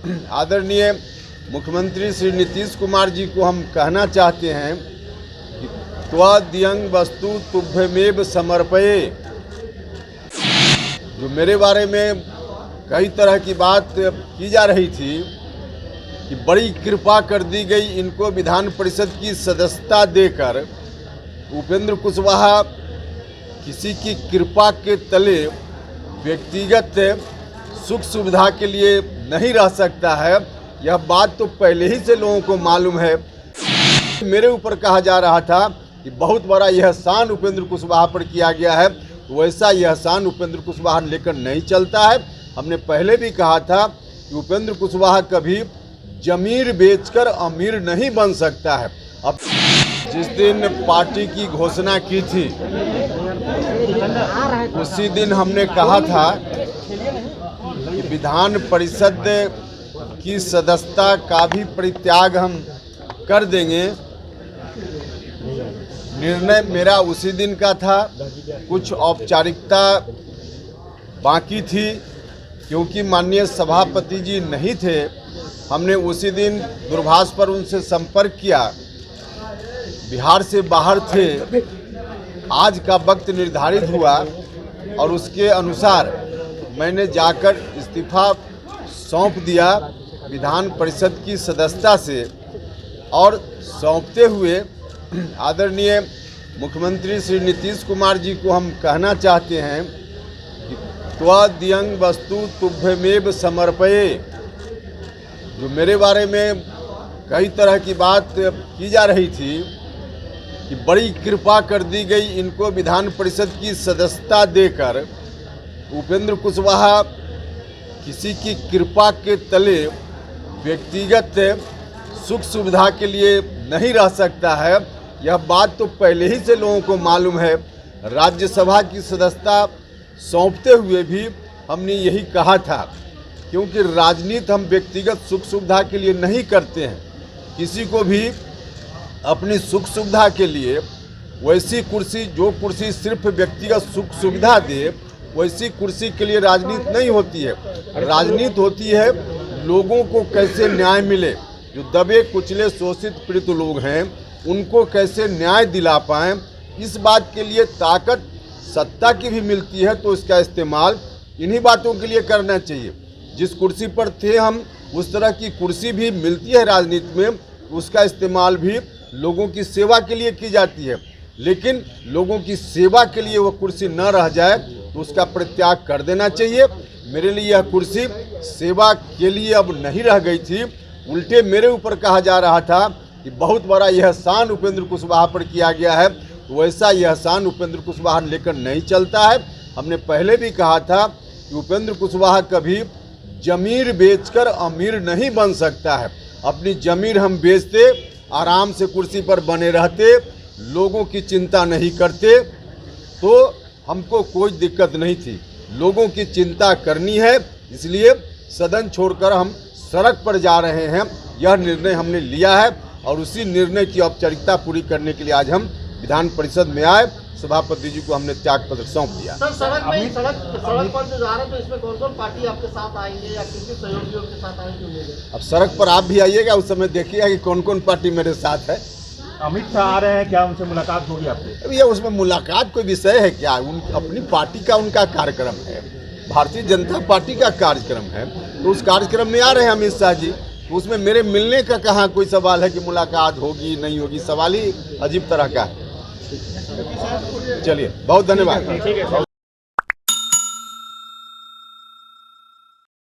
आदरणीय मुख्यमंत्री श्री नीतीश कुमार जी को हम कहना चाहते हैं कि त्वदीयं वस्तु तुभ्यमेव समर्पये। जो मेरे बारे में कई तरह की बात की जा रही थी कि बड़ी कृपा कर दी गई, इनको विधान परिषद की सदस्यता देकर। उपेंद्र कुशवाहा किसी की कृपा के तले व्यक्तिगत सुख सुविधा के लिए नहीं रह सकता है। यह बात तो पहले ही से लोगों को मालूम है। मेरे ऊपर कहा जा रहा था कि बहुत बड़ा यह एहसान उपेंद्र कुशवाहा पर किया गया है, वैसा यह एहसान उपेंद्र कुशवाहा लेकर नहीं चलता है। हमने पहले भी कहा था कि उपेंद्र कुशवाहा कभी जमीर बेचकर अमीर नहीं बन सकता है। अब जिस दिन पार्टी की घोषणा की थी उसी दिन हमने कहा था कि विधान परिषद की सदस्यता का भी परित्याग हम कर देंगे। निर्णय मेरा उसी दिन का था। कुछ औपचारिकता बाकी थी, क्योंकि माननीय सभापति जी नहीं थे। हमने उसी दिन दूरभाष पर उनसे संपर्क किया, बिहार से बाहर थे। आज का वक्त निर्धारित हुआ और उसके अनुसार मैंने जाकर इस्तीफा सौंप दिया विधान परिषद की सदस्यता से। और सौंपते हुए आदरणीय मुख्यमंत्री श्री नीतीश कुमार जी को हम कहना चाहते हैं कि त्वदीयं वस्तु तुभ्यमेव समर्पये। जो मेरे बारे में कई तरह की बात की जा रही थी कि बड़ी कृपा कर दी गई, इनको विधान परिषद की सदस्यता देकर। उपेंद्र कुशवाहा किसी की कृपा के तले व्यक्तिगत सुख सुविधा के लिए नहीं रह सकता है। यह बात तो पहले ही से लोगों को मालूम है। राज्यसभा की सदस्यता सौंपते हुए भी हमने यही कहा था, क्योंकि राजनीति हम व्यक्तिगत सुख सुविधा के लिए नहीं करते हैं। किसी को भी अपनी सुख सुविधा के लिए वैसी कुर्सी, जो कुर्सी सिर्फ व्यक्तिगत सुख सुविधा दे, वैसी कुर्सी के लिए राजनीति नहीं होती है। राजनीति होती है लोगों को कैसे न्याय मिले, जो दबे कुचले शोषित पीड़ित लोग हैं उनको कैसे न्याय दिला पाएँ। इस बात के लिए ताकत सत्ता की भी मिलती है, तो इसका इस्तेमाल इन्हीं बातों के लिए करना चाहिए। जिस कुर्सी पर थे हम, उस तरह की कुर्सी भी मिलती है राजनीति में, उसका इस्तेमाल भी लोगों की सेवा के लिए की जाती है। लेकिन लोगों की सेवा के लिए वो कुर्सी न रह जाए तो उसका परित्याग कर देना चाहिए। मेरे लिए यह कुर्सी सेवा के लिए अब नहीं रह गई थी। उल्टे मेरे ऊपर कहा जा रहा था कि बहुत बड़ा यह एहसान उपेंद्र कुशवाहा पर किया गया है, वैसा यह एहसान उपेंद्र कुशवाहा लेकर नहीं चलता है। हमने पहले भी कहा था कि उपेंद्र कुशवाहा कभी जमीर बेचकर अमीर नहीं बन सकता है। अपनी जमीर हम बेचते, आराम से कुर्सी पर बने रहते, लोगों की चिंता नहीं करते, तो हमको कोई दिक्कत नहीं थी। लोगों की चिंता करनी है, इसलिए सदन छोड़कर हम सड़क पर जा रहे हैं। यह निर्णय हमने लिया है और उसी निर्णय की औपचारिकता पूरी करने के लिए आज हम विधान परिषद में आए। सभापति जी को हमने त्याग पत्र सौंप दिया। सर, सड़क पर जो जा रहे हैं तो इसमें कौन कौन पार्टी आपके साथ आएंगे या किसी सहयोगियों के साथ आएंगे? अब सड़क पर आप भी आइएगा, उस समय देखिएगा कि कौन कौन पार्टी मेरे साथ है। अमित शाह आ रहे हैं, क्या उनसे मुलाकात होगी आपकी? अब ये उसमें मुलाकात कोई विषय है क्या? अपनी पार्टी का उनका कार्यक्रम है, भारतीय जनता पार्टी का कार्यक्रम है, तो उस कार्यक्रम में आ रहे हैं अमित शाह जी। तो उसमें मेरे मिलने का कहाँ कोई सवाल है कि मुलाकात होगी नहीं होगी? सवाल ही अजीब तरह का है। चलिए, बहुत धन्यवाद।